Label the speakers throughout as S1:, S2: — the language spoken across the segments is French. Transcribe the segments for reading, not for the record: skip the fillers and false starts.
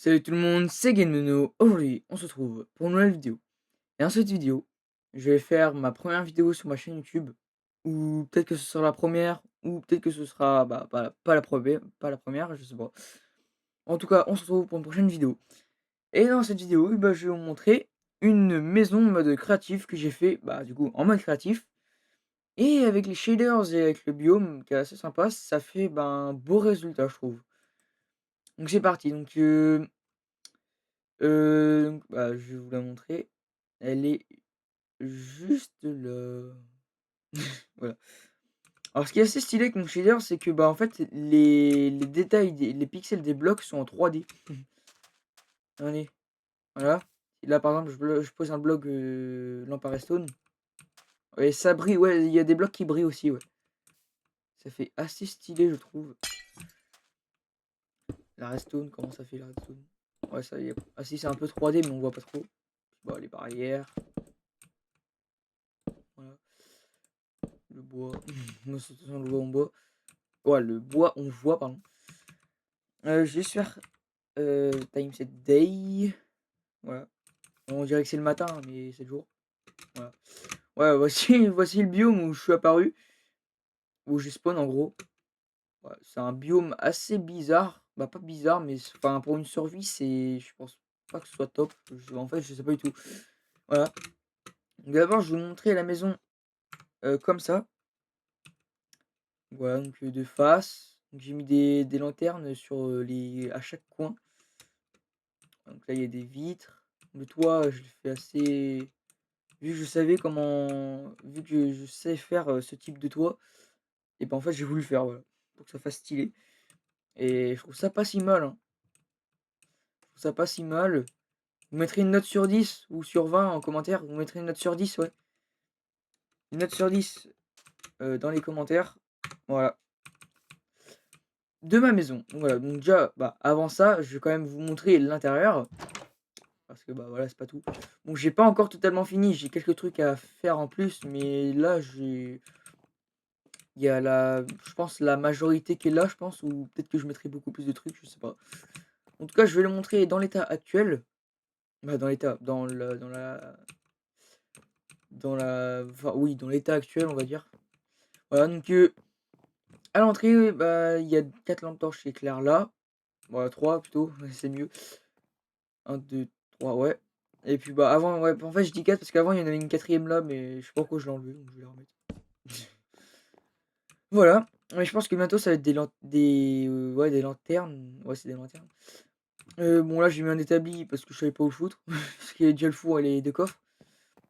S1: Salut tout le monde, c'est Genmeno. Aujourd'hui, on se retrouve pour une nouvelle vidéo. Et dans cette vidéo, je vais faire ma première vidéo sur ma chaîne YouTube. Ou peut-être que ce sera la première, ou peut-être que ce sera pas la première, je sais pas. En tout cas, on se retrouve pour une prochaine vidéo. Et dans cette vidéo, je vais vous montrer une maison en mode créatif que j'ai fait, du coup, en mode créatif. Et avec les shaders et avec le biome qui est assez sympa, ça fait un beau résultat, je trouve. Donc c'est parti. Je vais vous la montrer. Elle est juste là. Voilà. Alors ce qui est assez stylé avec mon shader, c'est que, en fait, les détails des les pixels des blocs sont en 3D. Regardez, voilà. Et là, par exemple, je pose un bloc, lampe à redstone et ça brille, ouais, il y a des blocs qui brillent aussi, ouais. Ça fait assez stylé, je trouve. La redstone, comment ça fait la redstone? Ouais, ça y est. Ah si, c'est un peu 3D, mais on voit pas trop. Bon, les barrières, voilà. Le bois, moi, de toute façon, le bois, on voit. Ouais, le bois, on voit, pardon. Je vais juste faire time set day. Voilà. On dirait que c'est le matin, mais c'est le jour. Voilà. Ouais, voici, voici le biome où je suis apparu. Où je spawn en gros. Ouais, c'est un biome assez bizarre. Bah pas bizarre, mais enfin pour une survie, c'est. Je pense pas que ce soit top. En fait, je sais pas du tout. Voilà. D'abord, je vais vous montrer la maison comme ça. Voilà, donc de face. Donc, j'ai mis des lanternes sur à chaque coin. Donc là, il y a des vitres. Le toit, je le fais assez. Vu que je sais faire ce type de toit, et ben en fait, j'ai voulu le faire, voilà, pour que ça fasse stylé. Et je trouve ça pas si mal, hein. Je trouve ça pas si mal. Vous mettrez une note sur 10 ou sur 20 en commentaire. Vous mettrez une note sur 10, ouais. Une note sur 10 dans les commentaires. Voilà. De ma maison. Donc voilà. Donc déjà, avant ça, je vais quand même vous montrer l'intérieur. Parce que voilà, c'est pas tout. Bon, j'ai pas encore totalement fini, j'ai quelques trucs à faire en plus, mais là il y a je pense la majorité qui est là, je pense, ou peut-être que je mettrai beaucoup plus de trucs, je sais pas. En tout cas, je vais le montrer dans l'état actuel. Dans l'état, enfin, oui, dans l'état actuel, on va dire. Voilà, donc à l'entrée, il y a 4 lampes torches éclair là. Voilà, 3 plutôt, c'est mieux. Un 2 3 ouais. Et puis avant, ouais, en fait je dis 4 parce qu'avant il y en avait une quatrième là, mais je sais pas pourquoi je l'ai enlevé, donc je vais la remettre. Voilà, mais je pense que bientôt ça va être ouais, des lanternes. Ouais, c'est des lanternes. Bon là j'ai mis un établi parce que je savais pas où le foutre, parce qu'il y a déjà le four et les 2 coffres.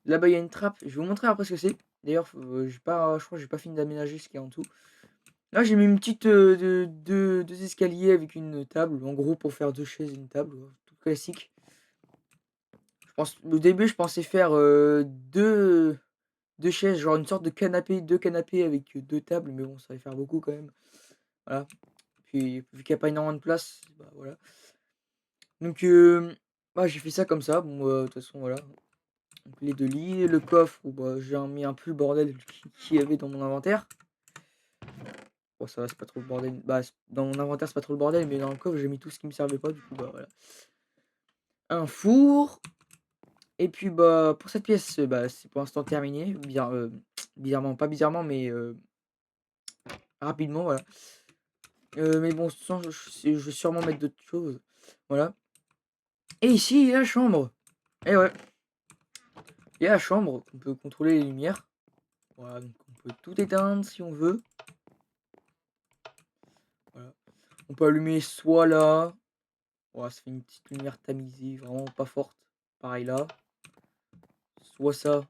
S1: Là-bas il y a une trappe, je vais vous montrer après ce que c'est. D'ailleurs, je crois que j'ai pas fini d'aménager ce qu'il y a en dessous. Là j'ai mis une petite, 2 escaliers avec une table, en gros pour faire 2 chaises et une table, tout classique. Au début je pensais faire, 2 chaises, genre une sorte de canapé, 2 canapés avec, 2 tables, mais bon ça va faire beaucoup quand même. Voilà, puis vu qu'il y a pas énormément de place, voilà. Donc j'ai fait ça comme ça. Bon, de toute façon, voilà. Donc les 2 lits, le coffre où, j'ai mis un peu le bordel qu'il y avait dans mon inventaire. Bon ça va, c'est pas trop le bordel. Dans mon inventaire, c'est pas trop le bordel, mais dans le coffre, j'ai mis tout ce qui me servait pas, du coup, voilà. Un four et puis, pour cette pièce, c'est pour l'instant terminé. Bizarrement, pas bizarrement, mais rapidement, voilà. Mais bon, sans je vais sûrement mettre d'autres choses, voilà. Et ici, il y a la chambre. Et ouais, il y a la chambre, on peut contrôler les lumières. Voilà, donc on peut tout éteindre si on veut. Voilà. On peut allumer soit là. Voilà, ça fait une petite lumière tamisée, vraiment pas forte. Pareil là. Soit ça.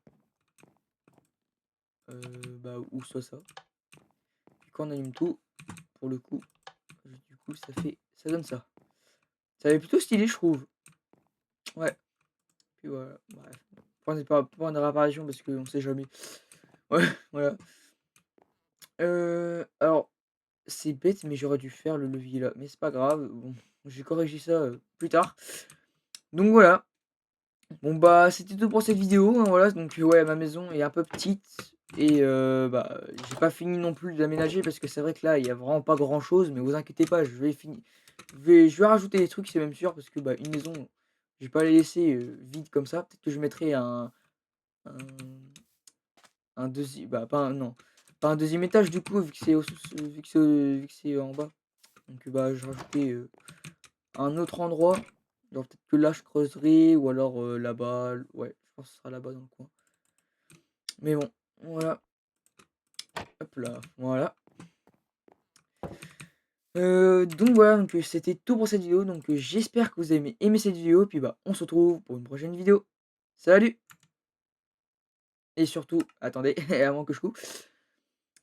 S1: Ou soit ça. Puis quand on allume tout, pour le coup, du coup, ça donne ça. Ça fait plutôt stylé, je trouve. Ouais. Puis voilà, bref. Point de réapparition parce qu'on sait jamais. Ouais, voilà. Alors, c'est bête, mais j'aurais dû faire le levier là. Mais c'est pas grave. Bon, j'ai corrigé ça plus tard. Donc voilà. Bon c'était tout pour cette vidéo, hein, voilà. Donc ouais, ma maison est un peu petite et j'ai pas fini non plus d'aménager parce que c'est vrai que là, il y a vraiment pas grand chose, mais vous inquiétez pas, je vais finir. Je vais rajouter des trucs, c'est même sûr, parce que, bah, une maison, je vais pas la laisser, vide comme ça. Peut-être que je mettrai un bah, pas un non, pas un deuxième étage du coup, vu que c'est au sous vu que c'est en bas. Donc, bah, je rajoutais, un autre endroit. Genre peut-être que là je creuserai ou alors, là-bas, ouais, je pense que ce sera là-bas dans le coin. Mais bon, voilà, hop là, voilà. Donc voilà, donc, c'était tout pour cette vidéo, donc, j'espère que vous avez aimé cette vidéo, puis, bah, on se retrouve pour une prochaine vidéo. Salut! Et surtout attendez, avant que je coupe,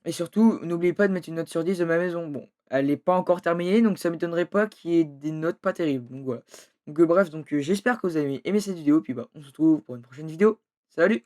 S1: et surtout, n'oubliez pas de mettre une note sur 10 de ma maison. Bon, elle est pas encore terminée, donc ça m'étonnerait pas qu'il y ait des notes pas terribles, donc voilà. Donc, bref, donc, j'espère que vous avez aimé cette vidéo, puis, bah, on se retrouve pour une prochaine vidéo. Salut!